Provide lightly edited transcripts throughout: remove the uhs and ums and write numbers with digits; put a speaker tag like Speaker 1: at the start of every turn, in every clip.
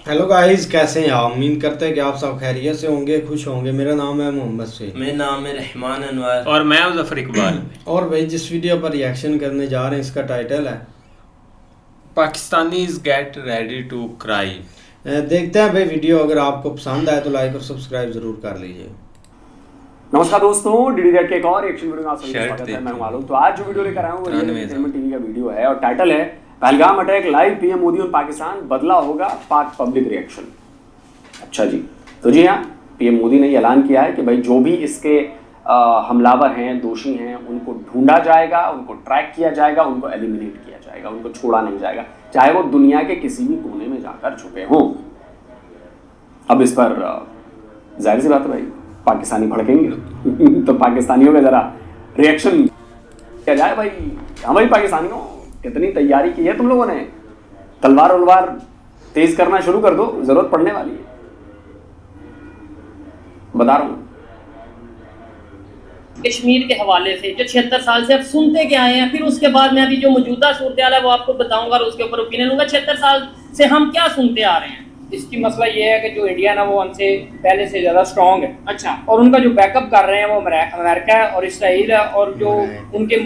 Speaker 1: Hello guys, कैसे हैं आप? उम्मीद करते हैं कि आप सब खैरियत से होंगे, खुश होंगे। मेरा नाम है मोहम्मद से।
Speaker 2: मेरा नाम है रहमान अनवर
Speaker 3: और मैं हूं जफर इकबाल।
Speaker 1: और भाई जिस वीडियो पर रिएक्शन करने जा रहे हैं इसका टाइटल है
Speaker 3: Pakistanis get ready to cry.
Speaker 1: देखते हैं भाई वीडियो। अगर आपको पसंद आए तो लाइक और सब्सक्राइब जरूर कर लीजिए।
Speaker 4: नमस्कार दोस्तों, डीडीजेड के एक और रिएक्शन वीडियो में आप सभी का
Speaker 3: शर्ट
Speaker 4: स्वागत है। मैं हूं
Speaker 3: देखिए।
Speaker 4: आलोक। तो आज जो वीडियो लेकर आया हूं वो
Speaker 3: पुराने
Speaker 4: एंटरटेनमेंट टीवी का वीडियो है और टाइटल है Pahalgam attack live PM Modi और पाकिस्तान, बदला होगा पाक पब्लिक रिएक्शन। अच्छा जी, तो जी हाँ, पीएम मोदी ने ऐलान किया है कि भाई जो भी इसके हमलावर हैं, दोषी हैं, उनको ढूंढा जाएगा, उनको ट्रैक किया जाएगा, उनको एलिमिनेट किया जाएगा, उनको छोड़ा नहीं जाएगा, चाहे वो दुनिया के किसी भी कोने में जाकर छुपे हों। अब इस पर जाहिर सी बात है भाई, पाकिस्तानी भड़केंगे तो पाकिस्तानियों का जरा रिएक्शन क्या जाए भाई। हाँ भाई पाकिस्तानियों, कितनी तैयारी की है तुम लोगों ने, तलवार उलवार तेज करना शुरू कर दो, जरूरत पड़ने वाली है, बता रहा हूं।
Speaker 5: कश्मीर के हवाले से जो 76 साल से अब सुनते के आए हैं, फिर उसके बाद मैं अभी जो मौजूदा सूरत हाल है वो आपको बताऊंगा और उसके ऊपर ओपिनियन लूंगा। 76 साल से हम क्या सुनते आ रहे हैं।
Speaker 6: इसकी मसला ये है कि जो इंडिया ना वो हमसे पहले से ज़्यादा स्ट्रॉन्ग है।
Speaker 5: अच्छा,
Speaker 6: और उनका जो बैकअप कर रहे हैं वो अमेरिका है और इसराइल है, और जो उनके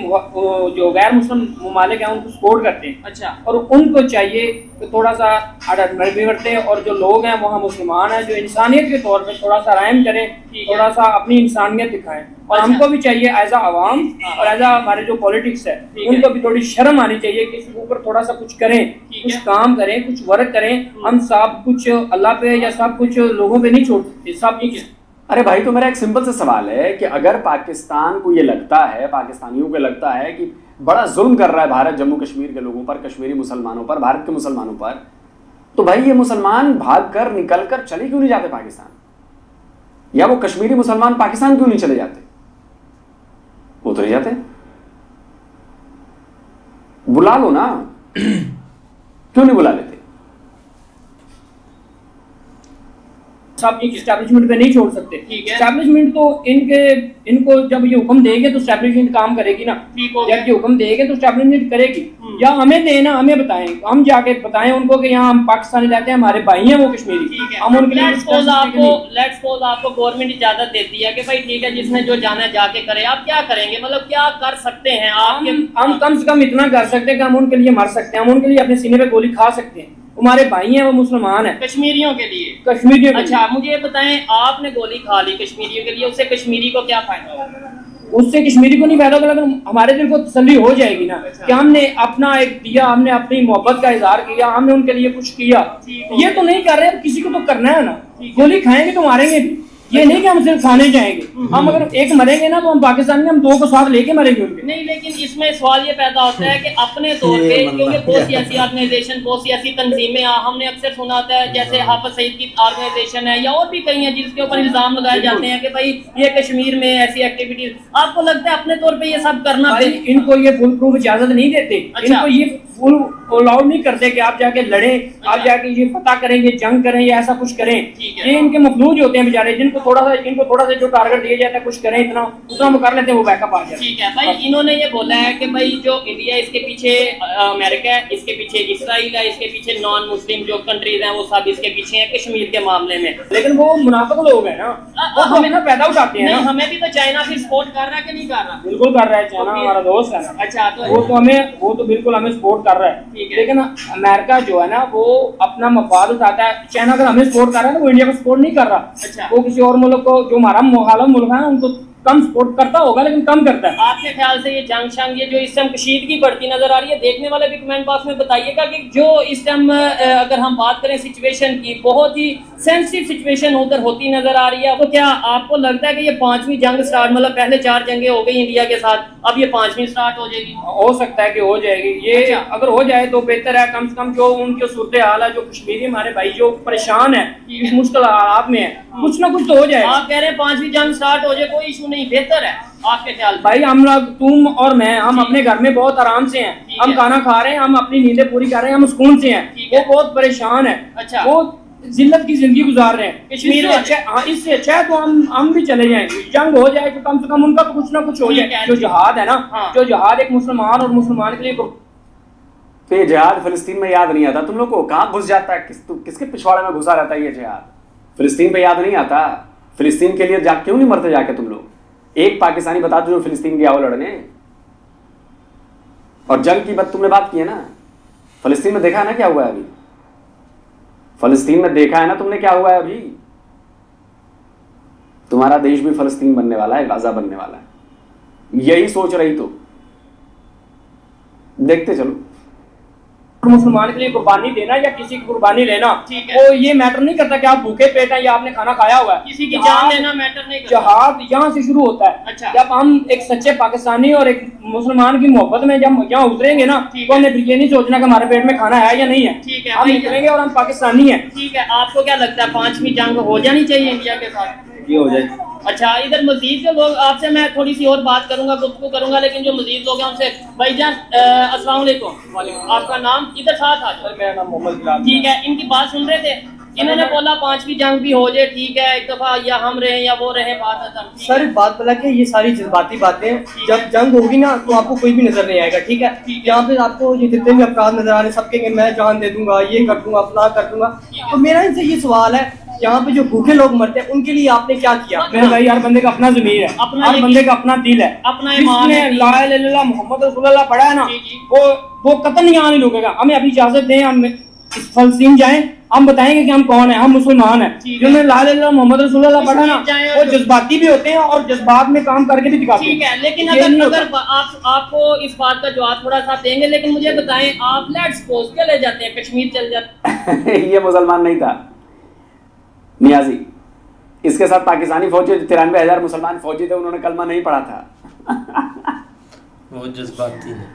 Speaker 6: जो गैर मुस्लिम ममालिक हैं उनको सपोर्ट करते हैं।
Speaker 5: अच्छा,
Speaker 6: और उनको चाहिए कि थोड़ा सा अडल बरतें, और जो लोग हैं वहाँ मुसलमान हैं, जो इंसानियत के तौर पे थोड़ा सा रहम करें, थोड़ा सा अपनी इंसानियत दिखाएं। और
Speaker 5: अच्छा।
Speaker 6: हमको भी चाहिए एज अवाम और एज हमारे जो पॉलिटिक्स है उनको भी थोड़ी शर्म आनी चाहिए कि इसके ऊपर थोड़ा सा कुछ करें, कुछ काम करें, कुछ वर्क करें। हम सब कुछ अल्लाह पे या सब कुछ लोगों पे नहीं छोड़ सकते, सब ये।
Speaker 4: अरे भाई, तो मेरा एक सिंपल सा सवाल है कि अगर पाकिस्तान को ये लगता है, पाकिस्तानियों को लगता है कि बड़ा जुल्म कर रहा है भारत जम्मू कश्मीर के लोगों पर, कश्मीरी मुसलमानों पर, भारत के मुसलमानों पर, तो भाई ये मुसलमान भागकर निकलकर चले क्यों नहीं जाते पाकिस्तान? या वो कश्मीरी मुसलमान पाकिस्तान क्यों नहीं चले जाते? वो तो नहीं जाते, बुला लो ना क्यों नहीं बुला लेते?
Speaker 6: सब एक एस्टैब्लिशमेंट पे नहीं छोड़ सकते।
Speaker 5: ठीक है।
Speaker 6: एस्टैब्लिशमेंट तो इनको जब ये हुक्म देंगे तो एस्टैब्लिशमेंट काम करेगी ना।
Speaker 5: ठीक हो गया।
Speaker 6: जब ये हुक्म देंगे तो एस्टैब्लिशमेंट करेगी, या हमें देना, हमें बताएं, हम जाके बताएं उनको कि यहाँ हम पाकिस्तानी रहते हैं, हमारे भाई हैं वो कश्मीरी।
Speaker 5: ठीक है।
Speaker 6: हम उनके लिए
Speaker 5: लेट्स सपोज आपको गवर्नमेंट इजाजत देती है कि भाई ठीक है, जिसने जो जाना है जाके करे, आप क्या करेंगे? मतलब क्या कर सकते हैं आपके?
Speaker 6: हम कम से कम इतना कर सकते हैं कि हम उनके लिए मर सकते हैं, हम उनके लिए अपने सीने पे गोली खा सकते हैं। हमारे भाई हैं, वो मुसलमान है,
Speaker 5: कश्मीरियों के लिए।
Speaker 6: कश्मीरियों के लिए।
Speaker 5: अच्छा, मुझे ये बताएं, आपने गोली खा ली कश्मीरियों के लिए, उससे कश्मीरी को क्या फायदा होगा?
Speaker 6: उससे कश्मीरी को नहीं फायदा होगा, लेकिन हमारे दिल को तसल्ली हो जाएगी ना कि हमने अपना एक दिया, हमने अपनी मोहब्बत का इजहार किया, हमने उनके लिए कुछ किया। ये तो नहीं कर रहे, किसी को तो करना है ना। गोली खाएंगे तो मारेंगे भी, ये नहीं कि हम सिर्फ खाने जाएंगे। हम अगर एक मरेंगे ना तो हम पाकिस्तानी, हम दो को साथ लेके मरेंगे उनके।
Speaker 5: नहीं, लेकिन इसमें सवाल ये पैदा होता है कि अपने तौर पे, क्योंकि बहुत सियासी ऑर्गेनाइजेशन, बहुत सियासी तंजीमें, हमने अक्सर सुना होता है जैसे हाफिज सईद की ऑर्गेनाइजेशन है या और भी कई हैं जिसके ऊपर इल्जाम लगाए जाते हैं कि भाई ये कश्मीर में ऐसी एक्टिविटीज। आपको लगता है अपने तौर पे ये सब करना?
Speaker 6: इनको ये फुल प्रूफ इजाजत नहीं देते।
Speaker 5: अच्छा।
Speaker 6: इनको ये फुल अलाउड नहीं करते कि आप जाके लड़ें, आप जाके ये फतह करें, ये जंग करें, या ऐसा कुछ करें।
Speaker 5: ठीक है।
Speaker 6: ये इनके मफलूज होते हैं बेचारे, इनको थोड़ा सा जो टारगेट दिया जाता है, कुछ करें, इतना उतना वो कर लेते हैं, वो बैकअप आ जाता है।
Speaker 5: ठीक है भाई, इन्होंने ये बोला है कि भाई जो इंडिया, इसके पीछे अमेरिका है, इसके पीछे इसराइल है, इसके पीछे नॉन मुस्लिम जो कंट्रीज हैं वो सब इसके पीछे हैं कश्मीर के मामले में।
Speaker 6: लेकिन वो मुनाफिक लोग हैं ना, वो हमें ना पैदा उठाते हैं
Speaker 5: नहीं,
Speaker 6: ना।
Speaker 5: हमें भी तो चाइना फिर सपोर्ट कर रहा है कि नहीं कर रहा?
Speaker 6: बिल्कुल कर रहा है, चाइना हमारा दोस्त है ना।
Speaker 5: अच्छा, तो
Speaker 6: वो तो बिल्कुल हमें सपोर्ट कर रहा है।
Speaker 5: ठीक है।
Speaker 6: लेकिन अमेरिका जो है ना वो अपना मफाद उठाता है। चाइना अगर हमें सपोर्ट कर रहा है ना, वो इंडिया को सपोर्ट नहीं कर रहा।
Speaker 5: अच्छा।
Speaker 6: वो किसी और मुल्क को, जो हमारा मुखालिफ मुल्क है, उनको कम सपोर्ट करता होगा, लेकिन कम करता है।
Speaker 5: आपके ख्याल से ये जंग शंग, ये जो इस टाइम कशीदगी बढ़ती नजर आ रही है, देखने वाले भी कमेंट बॉक्स में बताइएगा कि जो इस टाइम अगर हम बात करें सिचुएशन की, बहुत ही सेंसिटिव सिचुएशन उधर होती नजर आ रही है। तो क्या आपको लगता है कि ये 5वीं जंग स्टार्ट, मतलब पहले 4 जंगें हो गई इंडिया के साथ, अब ये 5वीं स्टार्ट हो जाएगी?
Speaker 6: हो सकता है कि हो जाएगी ये।
Speaker 5: अच्छा।
Speaker 6: अगर हो जाए तो बेहतर है, कम से कम जो उनकी सूरत हाल है, जो कश्मीरी हमारे भाई जो परेशान है, इस मुश्किल हालात में है, कुछ ना कुछ तो हो जाए।
Speaker 5: आप कह रहे हैं 5वीं जंग स्टार्ट हो जाए, कोई इशू नहीं, बेहतर है आपके ख्याल में?
Speaker 6: भाई हम लोग, तुम और मैं, हम अपने घर में बहुत आराम से हैं,
Speaker 5: ठीक
Speaker 6: हम
Speaker 5: है।
Speaker 6: खाना खा रहे हैं, हम अपनी नींदें पूरी कर रहे हैं, हम सुकून से हैं।
Speaker 5: ठीक
Speaker 6: वो
Speaker 5: है।
Speaker 6: बहुत परेशान है,
Speaker 5: अच्छा।
Speaker 6: वो जिल्लत की जिंदगी गुजार रहे हैं
Speaker 5: कश्मीर
Speaker 6: इससे अच्छा, हाँ, इससे अच्छा है तो हम भी चले जाएं। जंग हो जाए तो कम से कम उनका तो कुछ ना कुछ हो
Speaker 5: ठीक
Speaker 6: जाए।
Speaker 5: है।
Speaker 6: जो जिहाद है ना,
Speaker 5: हाँ।
Speaker 6: जो जिहाद एक मुसलमान और मुसलमान के लिए
Speaker 4: तो ये जिहाद फिलिस्तीन में याद नहीं आता तुम लोग को? कहाँ घुस जाता है, किसके पिछवाड़े में घुसा रहता है ये जिहाद? फिलिस्तीन पे याद नहीं आता? फिलिस्तीन के लिए क्यों नहीं मरते जाके तुम लोग? एक पाकिस्तानी बता दो जो फिलिस्तीन गया हो लड़ने। और जंग की तुमने बात की है ना, फिलिस्तीन में देखा है ना क्या हुआ है अभी? फिलिस्तीन में देखा है ना तुमने क्या हुआ है अभी? तुम्हारा देश भी फिलिस्तीन बनने वाला है, गाजा बनने वाला है। यही सोच रही तो देखते चलो।
Speaker 6: मुसलमान के लिए कुर्बानी देना या किसी की कुर्बानी लेना, वो ये मैटर नहीं करता कि आप भूखे पेट हैं या आपने खाना खाया हुआ है।
Speaker 5: किसी की जान लेना मैटर नहीं करता।
Speaker 6: जहाद यहाँ से शुरू होता है।
Speaker 5: अच्छा।
Speaker 6: जब हम एक सच्चे पाकिस्तानी और एक मुसलमान की मोहब्बत में जब यहाँ उतरेंगे ना, तो हमें फिर ये नहीं सोचना कि हमारे पेट में खाना है या नहीं है।
Speaker 5: ठीक है,
Speaker 6: हम निकलेंगे और हम पाकिस्तानी हैं।
Speaker 5: ठीक है, आपको क्या लगता है 5वीं जंग हो जानी चाहिए इंडिया के साथ?
Speaker 6: ये हो जाए।
Speaker 5: अच्छा, इधर मजीद जो लोग, आपसे मैं थोड़ी सी और बात करूंगा, गुफ्तगू करूंगा, लेकिन जो मजीद लोग हैं उनसे, भाईजान अस्सलाम वालेकुम, आपका नाम? इधर साथ आ जाओ।
Speaker 6: मेरा नाम मोहम्मद बिलाल।
Speaker 5: ठीक है, इनकी बात सुन रहे थे, इन्होंने बोला 5वीं जंग भी हो जाए, ठीक है, एक दफा या हम रहे या वो रहे, बात
Speaker 7: सर बात बोला कि ये सारी जज्बाती बातें, जब जंग होगी ना तो आपको कोई भी नजर नहीं आएगा। ठीक है, यहाँ पे आपको ये जितने भी अपराध नजर आ रहे हैं सब कहेंगे मैं जान दे दूंगा, ये कर दूंगा, फला कर दूंगा। तो मेरा इनसे ये सवाल है, यहाँ पे जो भूखे लोग मरते हैं उनके लिए आपने क्या किया?
Speaker 6: मेरे भाई, हर बंदे का अपना ज़मीर है, हर बंदे का अपना दिल है,
Speaker 5: अपना ईमान है।
Speaker 6: जिसने ला इलाहा इल्लल्लाह मुहम्मद रसूलुल्लाह पढ़ा है ना, वो कतई यहाँ नहीं रुकेगा। हमें अभी इजाजत दें, हम इस फलस्तीन जाएं, हम बताएंगे कि हम कौन है, हम मुसलमान हैं। जिन्होंने ला इलाहा इल्लल्लाह मुहम्मद रसूलुल्लाह पढ़ा ना, वो जज्बाती भी होते हैं और जज्बात में काम करके भी दिखाते हैं।
Speaker 5: ठीक है, लेकिन अगर आपको इस बात का जवाब थोड़ा सा देंगे, लेकिन मुझे बताएं, आप लेट्स सपोज चले जाते हैं, कश्मीर चले जाते
Speaker 4: ये मुसलमान नहीं था नियाजी, इसके साथ पाकिस्तानी फौजी 93,000 मुसलमान फौजी थे, उन्होंने कलमा नहीं पढ़ा था।
Speaker 2: वो जज्बाती है।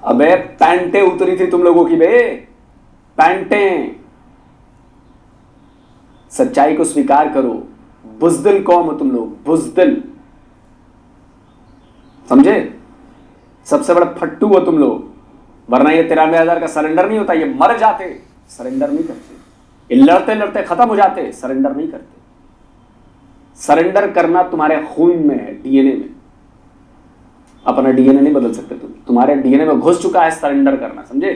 Speaker 4: अबे पैंटें उतरी थी तुम लोगों की बे, पैंटें। सच्चाई को स्वीकार करो। बुज़दिल कौम हो तुम लोग, बुज़दिल, समझे? सबसे बड़ा फट्टू हो तुम लोग, वरना ये 93,000 का सरेंडर नहीं होता, ये मर जाते, सरेंडर नहीं करते। ये लड़ते लड़ते खत्म हो जाते, सरेंडर नहीं करते। सरेंडर करना तुम्हारे खून में है, डीएनए में। अपना डीएनए नहीं बदल सकते तुम, तुम्हारे डीएनए में घुस चुका है सरेंडर करना, समझे?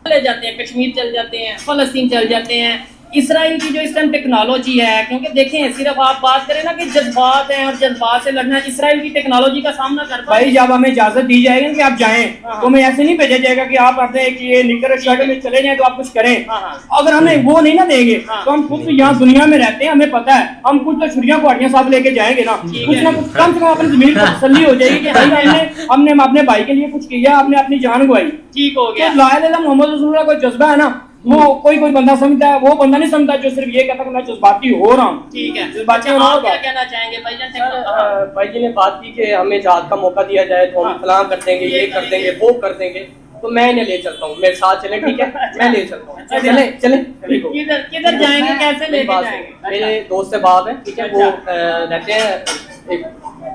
Speaker 5: चले जाते हैं, कश्मीर चल जाते हैं, फलस्तीन चल जाते हैं। इसराइल की जो इस टाइम टेक्नोलॉजी है, क्योंकि देखें, सिर्फ आप बात करें ना कि जज्बात हैं और जज्बात से लड़ना, इसराइल की टेक्नोलॉजी का सामना कर पाए।
Speaker 6: भाई जब हमें इजाजत दी जाएगी कि आप जाएं, तो हमें ऐसे नहीं भेजा जाएगा कि आप अपने ये निकर शर्ट में चले जाएं तो आप कुछ करें। अगर हमें वो नहीं ना देंगे तो हम खुद यहाँ दुनिया में रहते हैं, हमें पता है, हम कुछ तो छुरियां कुआड़ियां साथ लेके जाएंगे ना, कुछ ना कुछ कम से कम अपनी जमीन को तसल्ली हो जाएगी कि भाई हमने अपने भाई के लिए कुछ किया, हमने अपनी जान गवाई।
Speaker 5: ठीक हो गया।
Speaker 6: तो ला इलाहा इल्लल्लाह मुहम्मद रसूलुल्लाह का जज्बा है ना, वो कोई बंदा समझता है, वो बंदा नहीं समझता जो सिर्फ ये कहता कि मैं जज्बाती हो रहा हूँ।
Speaker 5: ठीक है,
Speaker 6: जज्बाती
Speaker 5: अच्छा,
Speaker 6: होना
Speaker 5: आप
Speaker 6: होगा।
Speaker 5: क्या कहना चाहेंगे भाईजान?
Speaker 7: भाई जी ने बात की कि हमें जहाद का मौका दिया जाए तो हम फलां कर देंगे, ये कर देंगे, वो कर देंगे, तो मैं इन्हें ले चलता हूँ, मेरे साथ चले। ठीक है, मैं ले चलता हूँ, चले चले।
Speaker 5: किधर जाएंगे, कैसे लेके जाएंगे?
Speaker 7: मेरे दोस्त से बाप है, ठीक है, वो रहते हैं एक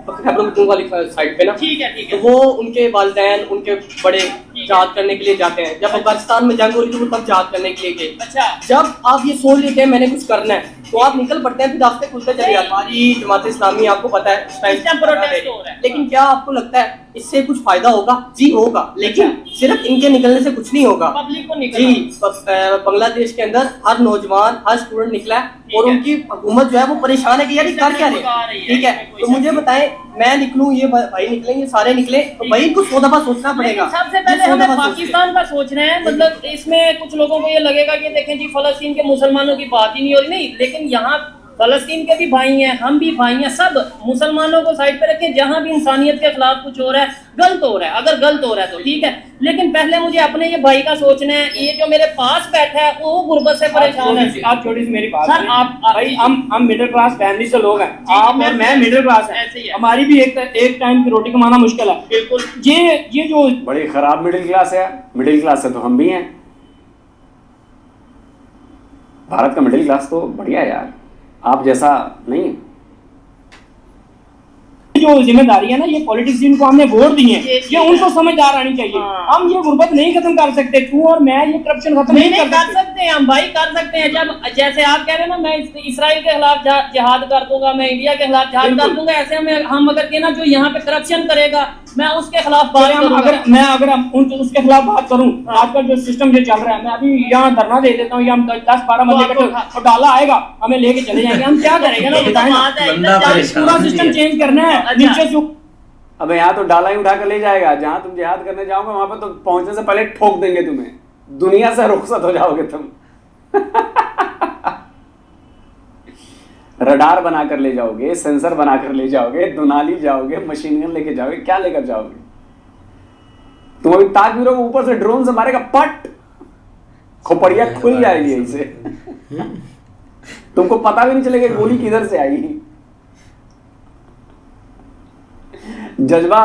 Speaker 7: खैबर पख्तूनख्वा वाली साइड पे ना।
Speaker 5: ठीक है, ठीक
Speaker 7: तो
Speaker 5: है।
Speaker 7: वो उनके वालिदैन उनके बड़े जहाद करने के लिए जाते हैं। जब अफगानिस्तान में जंग हो रही थी वो तब जहाद करने के लिए गए।
Speaker 5: अच्छा,
Speaker 7: जब आप ये सोच लेते हैं मैंने कुछ करना है तो आप निकल पड़ते हैं, फिर रास्ते खुलते चले जाते हैं। हमारी जमात इस्लामी आपको पता है इस टाइम
Speaker 5: प्रोटेस्ट हो रहा है,
Speaker 7: लेकिन क्या आपको लगता है इससे कुछ फायदा होगा? जी होगा, लेकिन सिर्फ इनके निकलने से कुछ नहीं होगा।
Speaker 5: पब्लिक को
Speaker 7: जी,
Speaker 5: निकलना।
Speaker 7: बांग्लादेश के अंदर हर नौजवान, हर स्टूडेंट निकला है और उनकी हुकूमत जो है वो परेशान है कि यार ये कर क्या रहे हैं। ठीक है, तो मुझे बताएं, मैं निकलूं, ये भाई निकलेंगे, सारे निकले, तो भाई इनको 100 दफा सोचना पड़ेगा।
Speaker 5: सबसे पहले हमें पाकिस्तान का सोच रहे हैं, मतलब इसमें कुछ लोगों को ये लगेगा कि देखें जी फलस्तीन के मुसलमानों की बात ही नहीं हो रही। नहीं, लेकिन यहाँ फलस्तीन के भी भाई हैं, हम भी भाई हैं, सब मुसलमानों को साइड पे रखें। जहाँ भी इंसानियत के खिलाफ कुछ हो रहा है, गलत हो रहा है, अगर गलत हो रहा है तो ठीक है, लेकिन पहले मुझे अपने ये भाई का सोचना है। ये जो मेरे पास बैठा है वो गुर्बत से परेशान है।
Speaker 6: आप छोटी सी मेरी बात
Speaker 5: सर,
Speaker 6: सुनिए।
Speaker 5: आप
Speaker 6: भाई हम मिडिल क्लास फैमिली से लोग हैं, आप और मैं मिडिल क्लास
Speaker 5: ऐसे ही
Speaker 6: है,
Speaker 5: है।
Speaker 6: हमारी भी एक टाइम की रोटी कमाना मुश्किल है।
Speaker 5: बिल्कुल।
Speaker 6: ये जो
Speaker 4: बड़ी खराब मिडिल क्लास है। मिडिल क्लास से तो हम भी हैं। भारत का मिडिल क्लास तो बढ़िया है यार, आप जैसा नहीं।
Speaker 6: जो जिम्मेदारी है ना, ये पॉलिटिक्स जिनको हमने वोट दिए हैं, ये उनको समझदार आनी चाहिए।
Speaker 5: हाँ।
Speaker 6: हम ये गुर्बत नहीं खत्म कर सकते, तू और मैं ये करप्शन खत्म नहीं कर सकते।
Speaker 5: सकते हैं हम भाई, कर सकते हैं। जब जैसे आप कह रहे हैं ना, मैं इसराइल के खिलाफ जिहाद कर दूंगा, मैं इंडिया के खिलाफ जिहाद कर दूंगा, ऐसे हम अगर कहना जो यहाँ पे करप्शन करेगा मैं उसके खिलाफ बात करूंगा।
Speaker 6: अगर उसके खिलाफ बात करूं, आजकल जो सिस्टम जो चल रहा है, मैं अभी यहाँ धरना दे देता हूँ, या हम 10-12 बंदे इकट्ठे और डाला आएगा, हमें लेके चले जाएंगे, हम क्या करेंगे ना, बताएं ना। पूरा सिस्टम चेंज करना है नीचे से।
Speaker 4: अबे यहाँ तो डाला ही उठा कर ले जाएगा, जहां तुम जिहाद करने जाओगे वहां पर तो पहुंचने से पहले ठोक देंगे तुम्हें, दुनिया से रुखसत हो जाओगे तुम। रडार बनाकर ले जाओगे, सेंसर बनाकर ले जाओगे, दुनाली जाओगे, मशीन गन लेके जाओगे, क्या लेकर जाओगे? तुम अभी ताक भी रहोगे, ऊपर से ड्रोन से मारेगा, पट खोपड़िया खुल जाएगी ऐसे। तुमको पता भी नहीं चलेगा गोली किधर से आई। जज्बा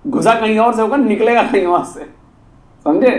Speaker 4: घुसा कहीं और से होगा, निकलेगा कहीं और से, समझे?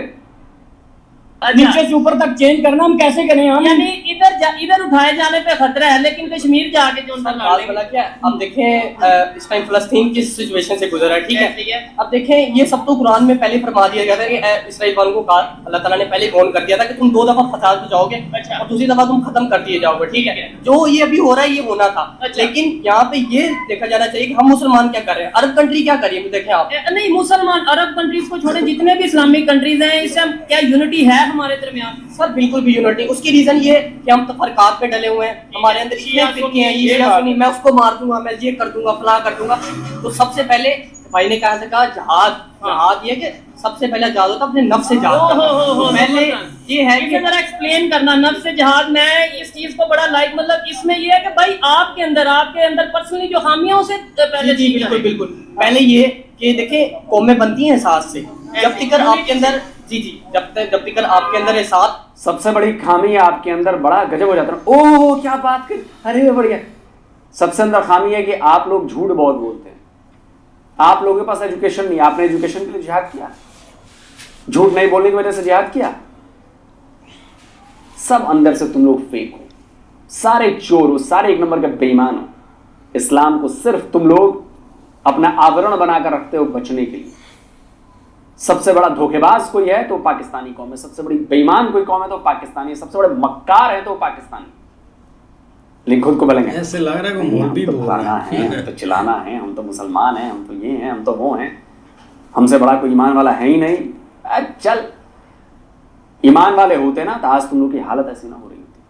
Speaker 6: नीचे से ऊपर तक चेंज करना हम कैसे करें? हम
Speaker 5: यानी इधर उठाए जाने पे खतरा है, लेकिन कश्मीर जाके जो उनका लड़ने
Speaker 7: भला क्या अब देखें, इस टाइम फलस्तीन किस सिचुएशन से गुजरा है, ठीक है। अब देखें, ये सब तो कुरान में पहले फरमा दिया गया था कि इसराइल वालों को कहा, अल्लाह ताला ने पहले कौन कर दिया था कि तुम 2 दफा फसाद में जाओगे और दूसरी दफा तुम खत्म कर दिए जाओगे, ठीक है। जो ये अभी हो रहा है ये होना था, लेकिन यहाँ पे ये देखा जाना चाहिए कि हम मुसलमान क्या कर रहे हैं, अरब कंट्री क्या कर रही है। देखें आप,
Speaker 5: नहीं मुसलमान अरब कंट्रीज को छोड़े, जितने भी इस्लामिक कंट्रीज हैं, इस टाइम क्या यूनिटी है हमारे दरमियान?
Speaker 7: सर बिल्कुल भी यूनिटी। उसकी रीजन ये कि हम तफरकात पे डले हुए हैं, हमारे अंदर इतने फिरके हैं, ये सुनी, मैं उसको मार दूंगा, मैं ये कर दूंगा, फला कर दूंगा। तो सबसे पहले भाई ने कहा था जहाद ये कि सबसे पहले जहाद होता अपने नफ्स से जहाद करना। तो पहले ये है कि
Speaker 5: जरा एक्सप्लेन करना नफ्स से जहाद। मैं इस चीज को बड़ा लाइक, मतलब इसमें ये है कि भाई आपके अंदर पर्सनली जो खामियां से पहले
Speaker 7: जी बिल्कुल पहले ये कि देखें, कौमें बनती हैं एहसास से। जब तक आपके अंदर जब तक आपके अंदर एहसास,
Speaker 4: सबसे बड़ी खामी है आपके अंदर, बड़ा गजब हो जाता है। ओह क्या बात कर, अरे बढ़िया। सबसे अंदर खामी है कि आप लोग झूठ बहुत बोलते हैं। आप लोगों के पास एजुकेशन नहीं, आपने एजुकेशन के लिए जिहाद किया, झूठ नहीं बोलने की वजह से जिहाद किया। सब अंदर से तुम लोग फेक हो, सारे चोर हो, सारे एक नंबर के बेईमान हो। इस्लाम को सिर्फ तुम लोग अपना आवरण बनाकर रखते हो बचने के लिए। सबसे बड़ा धोखेबाज कोई है तो पाकिस्तानी कौम है, सबसे बड़ी बेईमान कोई कौम है तो पाकिस्तानी है, सबसे बड़े मक्कार है तो पाकिस्तानी। लेकिन खुद को बोलेंगे
Speaker 1: ऐसे लग रहा है कि मौलवी बोल रहा है,
Speaker 4: हम तो चिल्लाना है, हम तो मुसलमान हैं, हम तो ये हैं, हम तो वो हैं, हमसे बड़ा कोई ईमान वाला है ही नहीं। चल, ईमान वाले होते ना तो आज तुम लोग की हालत ऐसी ना हो रही होती।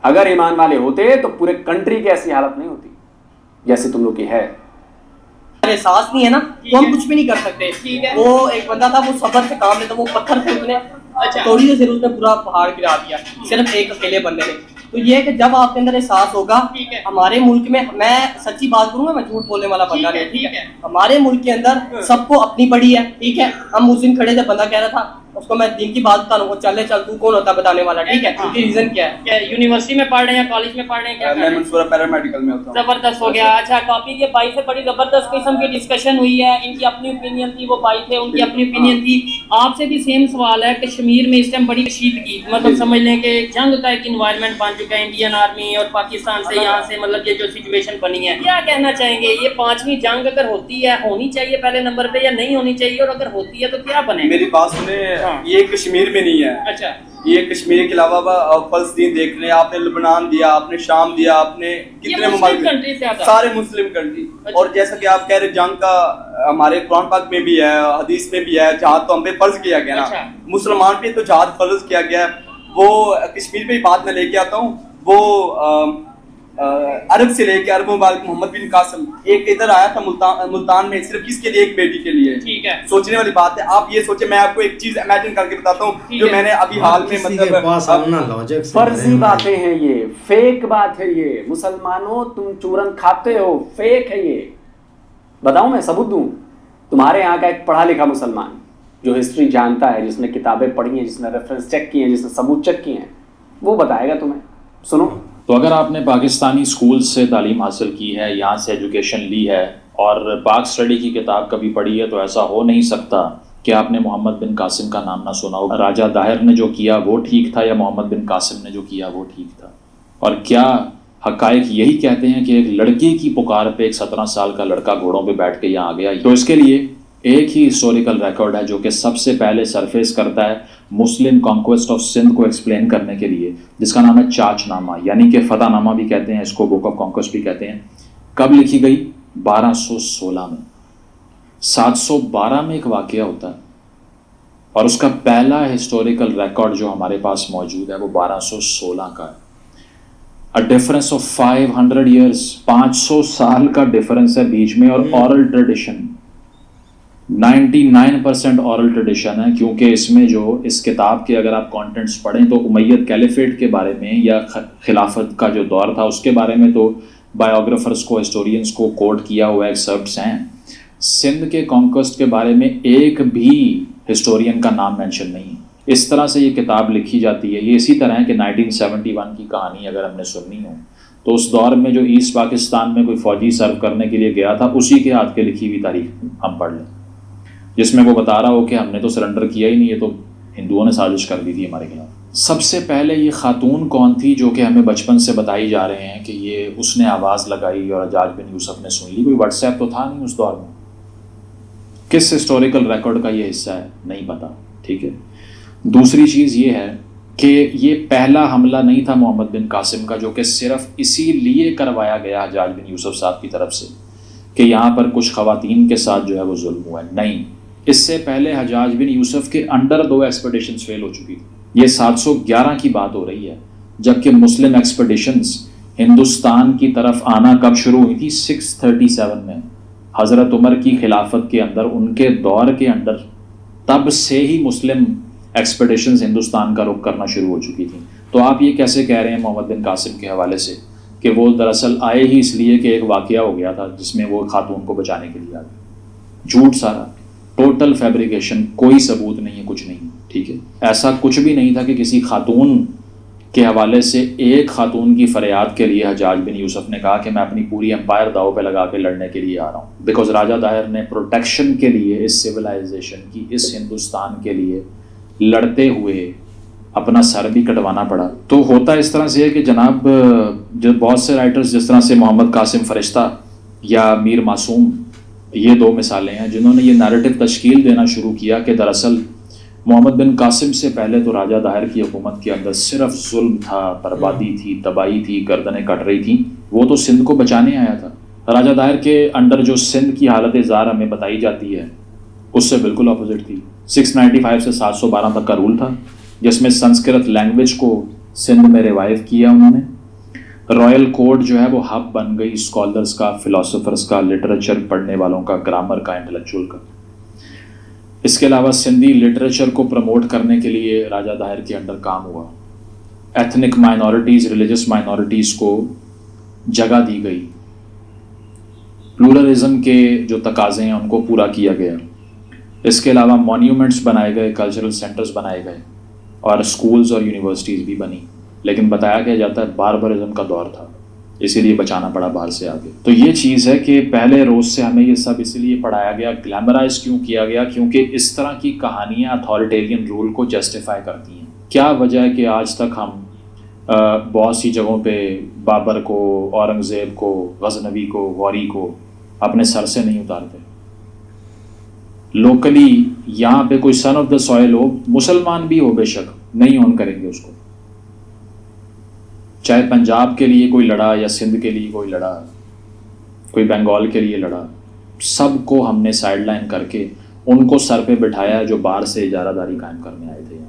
Speaker 4: अगर ईमान वाले होते तो पूरे कंट्री की ऐसी हालत नहीं होती जैसे तुम लोग की है।
Speaker 7: एहसास नहीं है ना तो हम कुछ भी नहीं कर सकते। वो एक बंदा था, वो सब्र से काम लेता, वो पत्थर से उसने थोड़ी देर उसने पूरा पहाड़ गिरा दिया, सिर्फ एक अकेले बंदे ने। तो ये है कि जब आपके अंदर एहसास होगा, हमारे मुल्क में, मैं सच्ची बात करूंगा, मैं झूठ बोलने वाला बंदा नहीं, ठीक है। हमारे मुल्क के अंदर सबको अपनी पड़ी है, ठीक है। हम उस दिन खड़े थे, बंदा कह रहा था, उसको मैं दिन की बात बता रहा हूँ, चल तू कौन होता है बताने वाला, ठीक है। क्योंकि रीजन क्या है,
Speaker 5: यूनिवर्सिटी में पढ़ रहे हैं, कॉलेज में पढ़ रहे हैं, क्या
Speaker 8: मैं मंसूरा पैरामेडिकल में होता हूं।
Speaker 5: जबरदस्त हो गया। अच्छा, टॉपिक ये भाई से बड़ी जबरदस्त किस्म की डिस्कशन हुई है, इनकी अपनी ओपिनियन थी, वो भाई थे उनकी अपनी ओपिनियन थी। आपसे भी सेम सवाल है, कश्मीर में इस टाइम बड़ी कशीदगी, मतलब समझ लें कि जंग का एक इन्वायरमेंट बन चुका है, इंडियन आर्मी और पाकिस्तान से, यहाँ से मतलब ये जो सिचुएशन बनी है, क्या कहना चाहेंगे? ये 5वीं जंग अगर होती है, होनी चाहिए पहले नंबर पे या नहीं होनी चाहिए, और अगर होती है तो क्या बने?
Speaker 8: मेरी बात सुने, ये कश्मीर में नहीं है।
Speaker 5: अच्छा,
Speaker 8: ये कश्मीर के अलावा फलस्तीन देख रहे हैं, आपने लबनान दिया, आपने शाम दिया, आपने कितने
Speaker 5: कंट्री से आता है,
Speaker 8: सारे मुस्लिम कंट्री।
Speaker 5: अच्छा।
Speaker 8: और जैसा कि आप कह रहे जंग का हमारे कुरान पाक में भी है, हदीस में भी है, जहाद तो हम पे फर्ज किया गया ना।
Speaker 5: अच्छा।
Speaker 8: मुसलमान पे तो जहाद फर्ज किया गया है। वो कश्मीर पे बात मैं लेके आता हूँ, वो अरब से लेके अरब मुबारक मोहम्मद बिन कासिम एक इधर आया था मुल्तान में, सिर्फ किसके लिए? एक बेटी के लिए।
Speaker 5: ठीक है,
Speaker 8: सोचने वाली बात है। आप ये सोचे, मैं आपको एक चीज इमेजिन करके बताता हूँ जो मैंने अभी हाल में,
Speaker 4: मतलब फर्जी बातें हैं ये, फेक बात है ये। मुसलमानों तुम चूरन खाते हो, फेक है ये। बताऊं, मैं सबूत दूं? तुम्हारे यहाँ का एक पढ़ा लिखा मुसलमान जो हिस्ट्री जानता है, जिसने किताबें पढ़ी हैं, जिसने रेफरेंस चेक किए हैं, जिसने सबूत चेक किए हैं, वो बताएगा तुम्हें। सुनो,
Speaker 9: तो अगर आपने पाकिस्तानी स्कूल से तालीम हासिल की है, यहाँ से एजुकेशन ली है और पाक स्टडी की किताब कभी पढ़ी है, तो ऐसा हो नहीं सकता कि आपने मोहम्मद बिन कासिम का नाम ना सुना हो। राजा दाहिर ने जो किया वो ठीक था या मोहम्मद बिन कासिम ने जो किया वो ठीक था? और क्या हकायक यही कहते हैं कि एक लड़के की पुकार पे एक 17 साल का लड़का घोड़ों पे बैठ के यहाँ आ गया? तो इसके लिए एक ही हिस्टोरिकल रिकॉर्ड है जो कि सबसे पहले सरफेस करता है मुस्लिम कॉन्क्वेस्ट ऑफ सिंध को एक्सप्लेन करने के लिए, जिसका नाम है चाचनामा, यानी कि फतहनामा भी कहते हैं इसको, बुक ऑफ कॉन्क्वेस्ट भी कहते हैं। कब लिखी गई? 1216 में। 712 में एक वाकया होता है और उसका पहला हिस्टोरिकल रिकॉर्ड जो हमारे पास मौजूद है वो 1216 का है। अ डिफरेंस ऑफ 500 ईयर्स, 500 साल का डिफरेंस है बीच में। और ऑरल ट्रेडिशन 99% ऑरल ट्रेडिशन है, क्योंकि इसमें जो इस किताब के अगर आप कंटेंट्स पढ़ें तो उमैयद कैलिफेट के बारे में या खिलाफत का जो दौर था उसके बारे में तो बायोग्राफर्स को, हिस्टोरियंस को कोट किया हुआ एक्सर्प्ट्स हैं। सिंध के कॉन्क्वेस्ट के बारे में एक भी हिस्टोरियन का नाम मेंशन नहीं है। इस तरह से ये किताब लिखी जाती है। ये इसी तरह है कि 1971 की कहानी अगर हमने सुननी हो तो उस दौर में जो ईस्ट पाकिस्तान में कोई फ़ौजी सर्व करने के लिए गया था उसी के हाथ के लिखी हुई तारीख हम पढ़ लें, जिसमें वो बता रहा हो कि हमने तो सरेंडर किया ही नहीं, ये तो हिंदुओं ने साजिश कर दी थी हमारे खिलाफ। सबसे पहले ये खातून कौन थी जो कि हमें बचपन से बताई जा रहे हैं कि ये उसने आवाज़ लगाई और हज्जाज बिन यूसुफ ने सुन ली? कोई व्हाट्सएप तो था नहीं उस दौर में। किस हिस्टोरिकल रिकॉर्ड का ये हिस्सा है नहीं पता, ठीक है। दूसरी चीज़ ये है कि ये पहला हमला नहीं था मोहम्मद बिन कासिम का जो कि सिर्फ इसीलिए करवाया गया हज्जाज बिन यूसुफ साहब की तरफ से कि यहाँ पर कुछ ख़वातीन के साथ जो है वो जुल्म हुआ है। नहीं, इससे पहले हज्जाज बिन यूसुफ के अंडर 2 एक्सपेडिशंस फेल हो चुकी थी। ये 711 की बात हो रही है, जबकि मुस्लिम एक्सपेडिशंस हिंदुस्तान की तरफ आना कब शुरू हुई थी? 637 में, हज़रत उमर की खिलाफत के अंदर, उनके दौर के अंदर। तब से ही मुस्लिम एक्सपेडिशंस हिंदुस्तान का रुख करना शुरू हो चुकी थी। तो आप ये कैसे कह रहे हैं मोहम्मद बिन कासिम के हवाले से कि वो दरअसल आए ही इसलिए कि एक वाक़या हो गया था जिसमें वो खातून को बचाने के लिए आ गए? झूठ सारा, टोटल फैब्रिकेशन, कोई सबूत नहीं है, कुछ नहीं, ठीक है। ऐसा कुछ भी नहीं था कि किसी खातून के हवाले से एक खातून की फरियाद के लिए हज्जाज बिन यूसुफ ने कहा कि मैं अपनी पूरी एम्पायर दाव पे लगा के लड़ने के लिए आ रहा हूँ। बिकॉज राजा दाहिर ने प्रोटेक्शन के लिए इस सिविलाइजेशन की, इस हिंदुस्तान के लिए लड़ते हुए अपना सर भी कटवाना पड़ा। तो होता इस तरह से है कि जनाब, जो बहुत से राइटर्स जिस तरह से मोहम्मद कासिम फरिश्ता या मीर मासूम, ये 2 मिसालें हैं जिन्होंने ये नैरेटिव तश्कील देना शुरू किया कि दरअसल मोहम्मद बिन कासिम से पहले तो राजा दाहिर की हुकूमत के अंदर सिर्फ जुल्म था, बर्बादी थी, तबाही थी, गर्दनें कट रही थी। वो तो सिंध को बचाने आया था। राजा दाहिर के अंडर जो सिंध की हालत ज़ार हमें बताई जाती है उससे बिल्कुल अपोजिट थी। 695 से 712 तक का रूल था जिसमें संस्कृत लैंग्वेज को सिंध में रिवाइव किया उन्होंने। रॉयल कोर्ट जो है वो हब बन गई स्कॉलर्स का, फिलोसोफर्स का, लिटरेचर पढ़ने वालों का, ग्रामर का, इंटेलेक्चुअल का। इसके अलावा सिंधी लिटरेचर को प्रमोट करने के लिए राजा दाहिर के अंडर काम हुआ। एथनिक माइनॉरिटीज़, रिलीजियस माइनॉरिटीज़ को जगह दी गई। प्लूरलिज्म के जो तकाज़े हैं उनको पूरा किया गया। इसके अलावा मॉन्यूमेंट्स बनाए गए, कल्चरल सेंटर्स बनाए गए और स्कूल्स और यूनिवर्सिटीज़ भी बनी। लेकिन बताया गया जाता है बारबरिज्म का दौर था, इसीलिए बचाना पड़ा बाहर से आगे। तो ये चीज़ है कि पहले रोज़ से हमें ये सब इसलिए पढ़ाया गया, ग्लैमराइज क्यों किया गया? क्योंकि इस तरह की कहानियाँ अथॉरिटेरियन रूल को जस्टिफाई करती हैं। क्या वजह है कि आज तक हम बहुत सी जगहों पे बाबर को, औरंगज़ेब को, गज़नवी को, गौरी को अपने सर से नहीं उतारते? लोकली यहाँ पे कोई सन ऑफ द सॉइल हो, मुसलमान भी हो बेशक, नहीं ऑन करेंगे उसको। चाहे पंजाब के लिए कोई लड़ा या सिंध के लिए कोई लड़ा, कोई बंगाल के लिए लड़ा, सबको हमने साइडलाइन करके उनको सर पे बिठाया जो बाहर से इजारादारी कायम करने आए थे।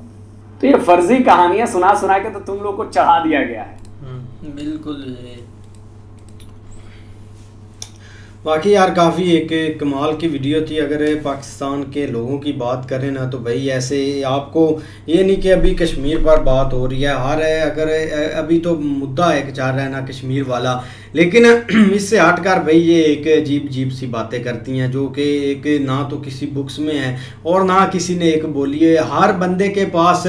Speaker 4: तो ये फर्जी कहानियां सुना सुना के तो तुम लोग को चढ़ा दिया गया है।
Speaker 2: बिल्कुल।
Speaker 1: बाकी यार काफ़ी एक कमाल की वीडियो थी। अगर पाकिस्तान के लोगों की बात करें ना तो भाई ऐसे आपको ये नहीं कि अभी कश्मीर पर बात हो रही है, हर अगर अभी तो मुद्दा एक चल रहा है ना कश्मीर वाला, लेकिन इससे हटकर भाई ये एक अजीब सी बातें करती हैं जो कि एक ना तो किसी बुक्स में है और ना किसी ने एक बोली है। हर बंदे के पास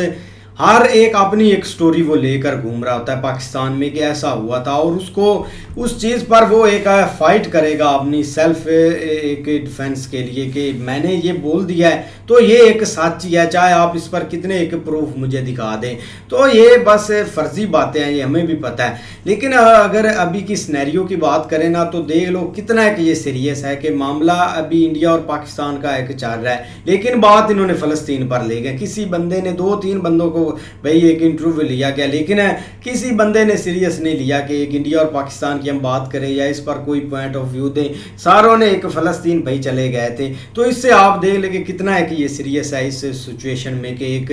Speaker 1: हर एक अपनी एक स्टोरी वो लेकर घूम रहा होता है पाकिस्तान में कि ऐसा हुआ था, और उसको उस चीज़ पर वो एक फाइट करेगा अपनी सेल्फ एक डिफेंस के लिए कि मैंने ये बोल दिया है तो ये एक सच्ची है, चाहे आप इस पर कितने एक प्रूफ मुझे दिखा दें। तो ये बस फर्जी बातें हैं, ये हमें भी पता है। लेकिन अगर अभी की सिनेरियो की बात करें ना तो देख लो कितना एक ये सीरियस है कि मामला अभी इंडिया और पाकिस्तान का एक चल रहा है, लेकिन बात इन्होंने फ़लस्तीन पर ले गए। किसी बंदे ने 2-3 बंदों को भाई एक इंटरव्यू लिया गया, लेकिन किसी बंदे ने सीरियस नहीं लिया कि एक इंडिया और पाकिस्तान की हम बात करें या इस पर कोई पॉइंट ऑफ व्यू दें। सारों ने एक फ़लस्तीन भाई चले गए थे। तो इससे आप देख लेंगे कितना है कि ये सीरियस है इस सिचुएशन में कि एक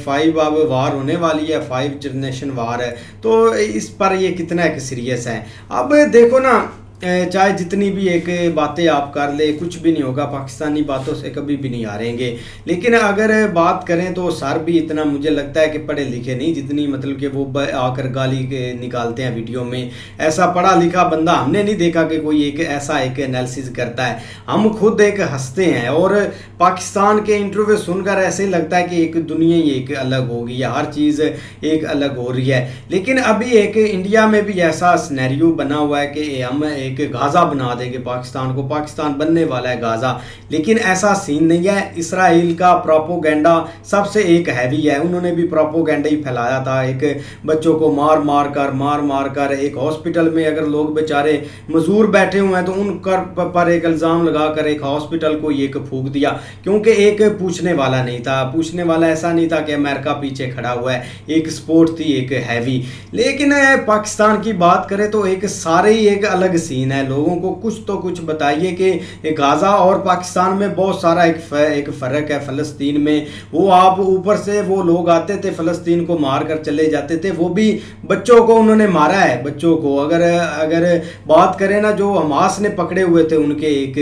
Speaker 1: 5 अब वार होने वाली है, 5 जनरेशन वार है, तो इस पर ये कितना एक सीरियस है। अब देखो ना, चाहे जितनी भी एक बातें आप कर ले, कुछ भी नहीं होगा, पाकिस्तानी बातों से कभी भी नहीं हारेंगे। लेकिन अगर बात करें तो सर भी इतना मुझे लगता है कि पढ़े लिखे नहीं, जितनी मतलब कि वो आकर गाली निकालते हैं वीडियो में। ऐसा पढ़ा लिखा बंदा हमने नहीं देखा कि कोई एक ऐसा एक एनालिसिस करता है। हम खुद एक हंसते हैं, और पाकिस्तान के इंटरव्यू सुनकर ऐसे ही लगता है कि एक दुनिया ही एक अलग होगी या हर चीज़ एक अलग हो रही है। लेकिन अभी एक इंडिया में भी ऐसा सिनेरियो बना हुआ है कि हम एक गाज़ा बना देंगे पाकिस्तान को, पाकिस्तान बनने वाला है गाज़ा। लेकिन ऐसा सीन नहीं है। इसराइल का प्रोपोगेंडा सबसे एक हैवी है, उन्होंने भी प्रोपोगेंडा ही फैलाया था, एक बच्चों को मार मार कर एक हॉस्पिटल में अगर लोग बेचारे मजदूर बैठे हुए हैं तो उन पर एक इल्ज़ाम लगाकर एक हॉस्पिटल को एक फूंक दिया, क्योंकि एक पूछने वाला नहीं था। पूछने वाला ऐसा नहीं था कि अमेरिका पीछे खड़ा हुआ है, एक स्पोर्ट थी एक हैवी। लेकिन पाकिस्तान की बात करें तो एक सारे ही एक अलग सीन है। लोगों को कुछ तो कुछ बताइए कि गाज़ा और पाकिस्तान में बहुत सारा एक फ़र्क है। फ़लस्तीन में वो आप ऊपर से वो लोग आते थे, फ़लस्तीन को मार कर चले जाते थे, वो भी बच्चों को उन्होंने मारा है। बच्चों को अगर बात करें ना, जो हमास ने पकड़े हुए थे उनके एक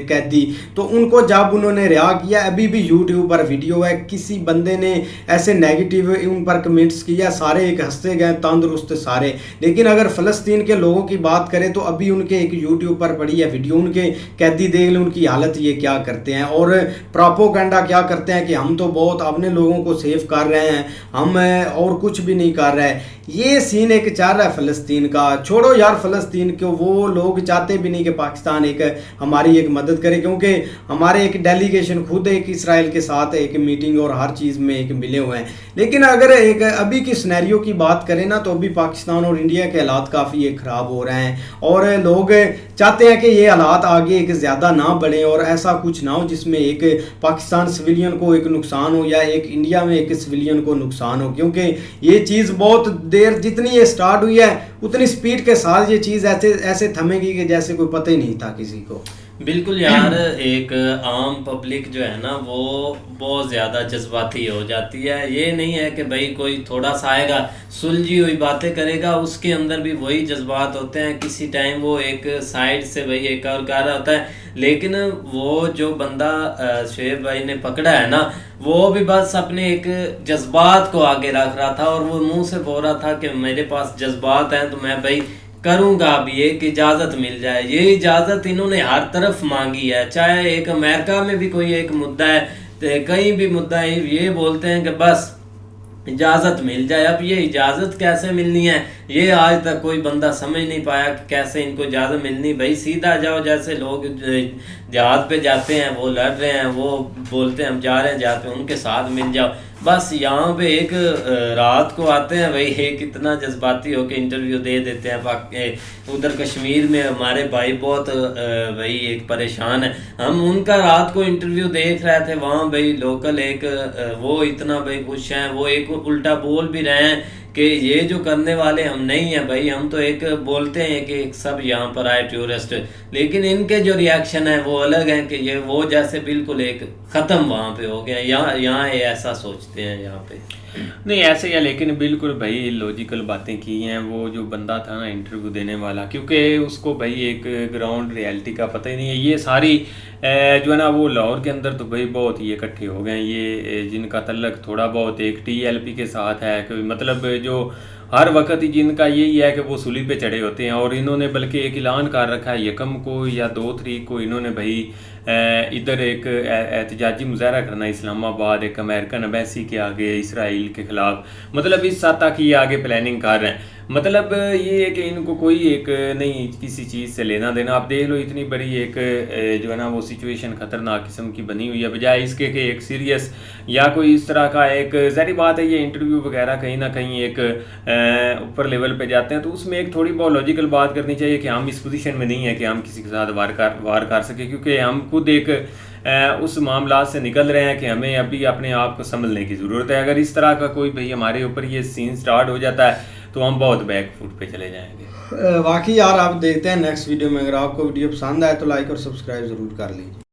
Speaker 1: कैदी, तो उनको जब उन्होंने रिहा किया, अभी भी यूट्यूब पर वीडियो है, किसी बंदे ने ऐसे नेगेटिव उन पर कमेंट्स किया, सारे एक हंसते गए तंदुरुस्त सारे। लेकिन अगर फ़लस्तीन के लोगों की बात करें तो अभी उनके एक यूट्यूब पर पड़ी है वीडियो, उनके कैदी देख लें उनकी हालत ये क्या करते हैं, और प्रोपोगेंडा क्या करते हैं कि हम तो बहुत अपने लोगों को सेव कर रहे हैं, हम और कुछ भी नहीं कर रहे हैं। ये सीन एक चल रहा है फ़लस्तीन का। छोड़ो यार फ़लस्तीन को, वो लोग चाहते भी नहीं कि पाकिस्तान एक हमारी एक मदद करे, क्योंकि हमारे एक डेलीगेशन खुद एक इसराइल के साथ एक मीटिंग और हर चीज़ में एक मिले हुए हैं। लेकिन अगर एक अभी की सिनेरियो की बात करें ना, तो अभी पाकिस्तान और इंडिया के हालात काफ़ी एक ख़राब हो रहे हैं, और लोग चाहते हैं कि ये हालात आगे एक ज़्यादा ना बढ़े और ऐसा कुछ ना हो जिसमें एक पाकिस्तान सिविलियन को एक नुकसान हो या एक इंडिया में एक सिविलियन को नुकसान हो। क्योंकि ये चीज़ बहुत देर जितनी ये स्टार्ट हुई है उतनी स्पीड के साथ ये चीज़ ऐसे थमेगी कि जैसे कोई पता ही नहीं था किसी को।
Speaker 2: बिल्कुल यार, एक आम पब्लिक जो है ना वो बहुत ज़्यादा जज्बाती हो जाती है। ये नहीं है कि भाई कोई थोड़ा सा आएगा सुलझी हुई बातें करेगा, उसके अंदर भी वही जज्बात होते हैं। किसी टाइम वो एक साइड से भाई एक और कर रहा होता है, लेकिन वो जो बंदा शुएब भाई ने पकड़ा है ना, वो भी बस अपने एक जज्बात को आगे रख रहा था, और वो मुंह से बोल रहा था कि मेरे पास जज्बात हैं तो मैं भाई करूँगा अब, ये कि इजाज़त मिल जाए। ये इजाज़त इन्होंने हर तरफ मांगी है, चाहे एक अमेरिका में भी कोई एक मुद्दा है तो कहीं भी मुद्दा है, ये बोलते हैं कि बस इजाज़त मिल जाए। अब ये इजाज़त कैसे मिलनी है ये आज तक कोई बंदा समझ नहीं पाया कि कैसे इनको इजाज़त मिलनी। भाई सीधा जाओ, जैसे लोग जहाज़ पे जाते हैं, वो लड़ रहे हैं, वो बोलते हैं हम जा रहे हैं जहाज़ पे, उनके साथ मिल जाओ। बस यहाँ पे एक रात को आते हैं भाई, एक इतना जज्बाती होकर इंटरव्यू दे देते हैं। उधर कश्मीर में हमारे भाई बहुत भाई एक परेशान है। हम उनका रात को इंटरव्यू देख रहे थे, वहाँ भाई लोकल एक वो इतना भाई खुश हैं, वो एक उल्टा बोल भी रहे हैं कि ये जो करने वाले हम नहीं हैं भाई, हम तो एक बोलते हैं कि सब यहाँ पर आए टूरिस्ट, लेकिन इनके जो रिएक्शन है वो अलग हैं कि ये वो जैसे बिल्कुल एक ख़त्म वहाँ पे हो गया। यहाँ ये ऐसा सोचते हैं यहाँ पे
Speaker 3: नहीं ऐसे ही, लेकिन बिल्कुल भाई लॉजिकल बातें की हैं। वो जो बंदा था ना इंटरव्यू देने वाला, क्योंकि उसको भाई एक ग्राउंड रियलिटी का पता ही नहीं है। ये सारी जो है ना वो लाहौर के अंदर तो भाई बहुत ही इकट्ठे हो गए, ये जिनका तल्लक थोड़ा बहुत एक TLP के साथ है, कि मतलब जो हर वक्त ही जिनका यही है कि वो सूली पे चढ़े होते हैं। और इन्होंने बल्कि एक ऐलान कर रखा है 1 को या 2 तारीख को इन्होंने भाई इधर एक एहतजाजी मुजाहरा करना इस्लामाबाद, एक अमेरिकन एम्बेसी के आगे इसराइल के ख़िलाफ़, मतलब इस सतह की ये आगे प्लानिंग कर रहे हैं। मतलब ये है कि इनको कोई एक नहीं किसी चीज़ से लेना देना। आप देख लो इतनी बड़ी एक जो है ना वो सिचुएशन ख़तरनाक किस्म की बनी हुई है, बजाय इसके कि एक सीरियस या कोई इस तरह का एक ज़ाहिर बात है ये इंटरव्यू वगैरह कहीं ना कहीं एक ऊपर लेवल पे जाते हैं, तो उसमें एक थोड़ी बहुत लॉजिकल बात करनी चाहिए कि हम इस पोजीशन में नहीं है कि हम किसी के साथ वार कर सके, क्योंकि हम खुद एक उस मामला से निकल रहे हैं कि हमें अभी अपने आप को संभलने की ज़रूरत है। अगर इस तरह का कोई भाई हमारे ऊपर ये सीन स्टार्ट हो जाता है तो हम बहुत बैक फुट पे चले जाएंगे।
Speaker 1: वाकई यार आप देखते हैं नेक्स्ट वीडियो में। अगर आपको वीडियो पसंद आए तो लाइक और सब्सक्राइब ज़रूर कर लीजिए।